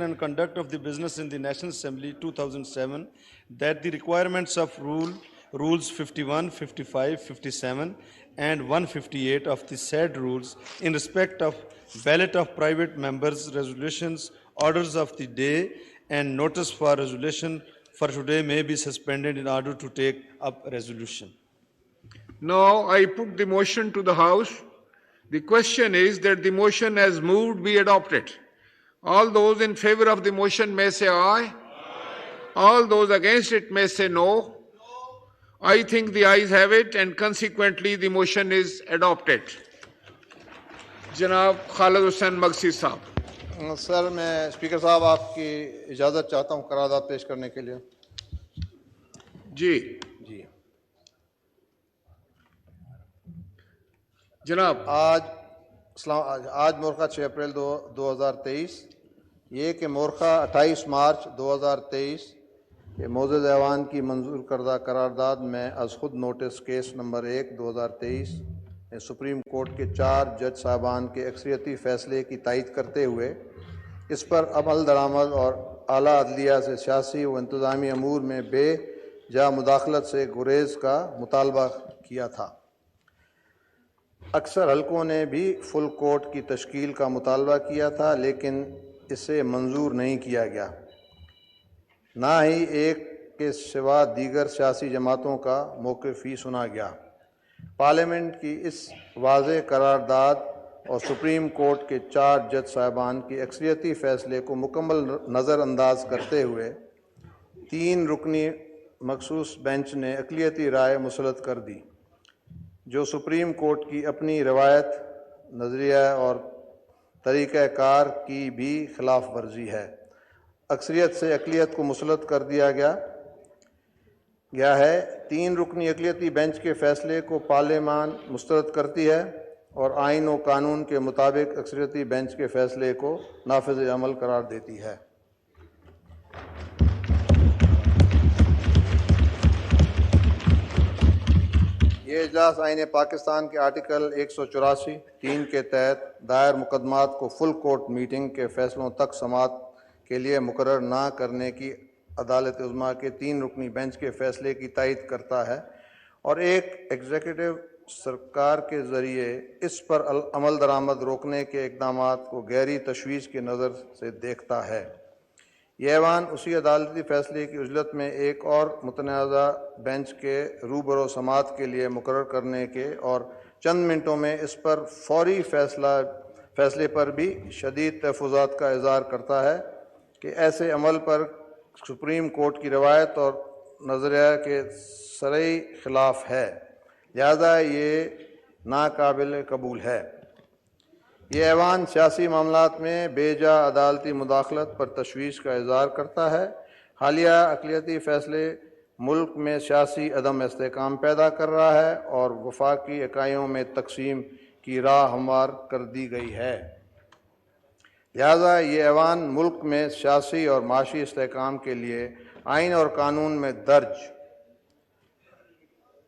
and conduct of the business in the National Assembly 2007 that the requirements of rules 51, 55, 57 and 158 of the said rules in respect of ballot of private members, resolutions, orders of the day and notice for resolution for today may be suspended in order to take up resolution. Now I put the motion to the House. The question is that the motion as moved be adopted. All those in favor of the motion may say aye. All those against it may say no. I think the ayes have it and consequently the motion is adopted. Janab Khalid Hussain Maghsi Sahab. سر میں speaker صاحب آپ کی اجازت چاہتا ہوں قرارداد پیش کرنے کے لیے. جی جی جناب. آج مورخہ 6 اپریل 2023 یہ کہ مورخہ 28 مارچ 2023 کے معزز ایوان کی منظور کردہ قرارداد میں از خود notice case number 1 2023 supreme court کے 4 جج صاحبان کے اکثریتی فیصلے کی تائید کرتے ہوئے اس پر عمل درآمد اور اعلیٰ عدلیہ سے سیاسی و انتظامی امور میں بے جا مداخلت سے گریز کا مطالبہ کیا تھا. اکثر حلقوں نے بھی فل کورٹ کی تشکیل کا مطالبہ کیا تھا لیکن اسے منظور نہیں کیا گیا. نہ ہی ایک کے سوا دیگر سیاسی جماعتوں کا موقف ہی سنا گیا. پارلیمنٹ کی اس واضح قرارداد اور سپریم کورٹ کے 4 جج صاحبان کے اکثریتی فیصلے کو مکمل نظر انداز کرتے ہوئے 3 رکنی مخصوص بینچ نے اقلیتی رائے مسلط کر دی جو سپریم کورٹ کی اپنی روایت، نظریہ اور طریقہ کار کی بھی خلاف ورزی ہے. اکثریت سے اقلیت کو مسلط کر دیا گیا ہے. 3 رکنی اقلیتی بینچ کے فیصلے کو پارلیمان مسترد کرتی ہے اور آئین و قانون کے مطابق اکثریتی بینچ کے فیصلے کو نافذ عمل قرار دیتی ہے. یہ اجلاس آئین پاکستان کے آرٹیکل 184(3) کے تحت دائر مقدمات کو فل کورٹ میٹنگ کے فیصلوں تک سماعت کے لیے مقرر نہ کرنے کی عدالت عظمیٰ کے 3 رکنی بینچ کے فیصلے کی تائید کرتا ہے اور ایک ایگزیکٹو سرکار کے ذریعے اس پر عمل درآمد روکنے کے اقدامات کو گہری تشویش کی نظر سے دیکھتا ہے. یہ ایوان اسی عدالتی فیصلے کی عجلت میں ایک اور متنازع بینچ کے روبرو سماعت کے لیے مقرر کرنے کے اور چند منٹوں میں اس پر فوری فیصلے پر بھی شدید تحفظات کا اظہار کرتا ہے کہ ایسے عمل پر سپریم کورٹ کی روایت اور نظریہ کے صریح خلاف ہے، لہذا یہ ناقابل قبول ہے. یہ ایوان سیاسی معاملات میں بے جا عدالتی مداخلت پر تشویش کا اظہار کرتا ہے. حالیہ اقلیتی فیصلے ملک میں سیاسی عدم استحکام پیدا کر رہا ہے اور وفاقی اکائیوں میں تقسیم کی راہ ہموار کر دی گئی ہے. لہذا یہ ایوان ملک میں سیاسی اور معاشی استحکام کے لیے آئین اور قانون میں درج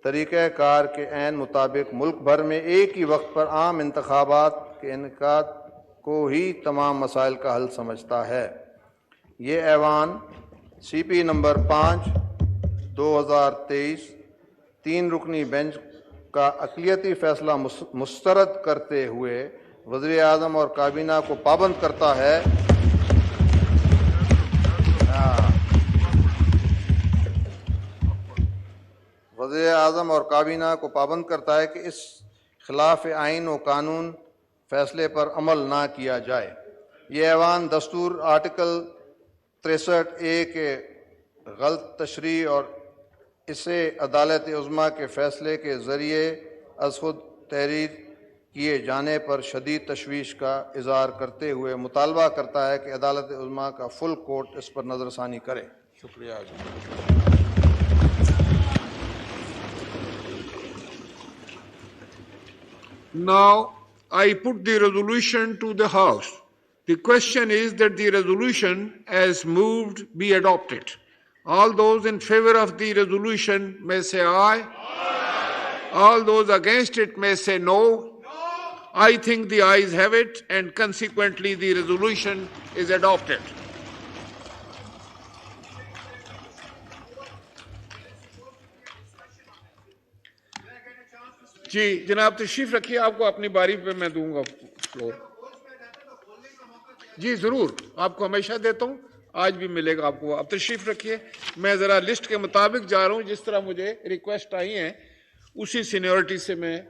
طریقہ کار کے عین مطابق ملک بھر میں ایک ہی وقت پر عام انتخابات کے انعقاد کو ہی تمام مسائل کا حل سمجھتا ہے. یہ ایوان سی پی نمبر 5 2023 3 رکنی بینچ کا اقلیتی فیصلہ مسترد کرتے ہوئے وزیر اعظم اور کابینہ کو پابند کرتا ہے کہ اس خلاف آئین و قانون فیصلے پر عمل نہ کیا جائے. یہ ایوان دستور آرٹیکل 63(a) کے غلط تشریح اور اسے عدالت عظمیٰ کے فیصلے کے ذریعے از خود تحریر کیے جانے پر شدید تشویش کا اظہار کرتے ہوئے مطالبہ کرتا ہے کہ عدالت عظمیٰ کا فل کورٹ اس پر نظر ثانی کرے. شکریہ. Now I put the resolution to the House. The question is that the resolution as moved be adopted. All those in favor of the resolution may say aye. All those against it may say no. I think the ayes have it and consequently the resolution is adopted. جی جناب تشریف رکھیے, آپ کو اپنی باری پہ میں دوں گا فلور. جی ضرور, آپ کو ہمیشہ دیتا ہوں, آج بھی ملے گا آپ کو. آپ تشریف رکھیے, میں ذرا لسٹ کے مطابق جا رہا ہوں, جس طرح مجھے ریکویسٹ آئی ہیں اسی سینیورٹی سے میں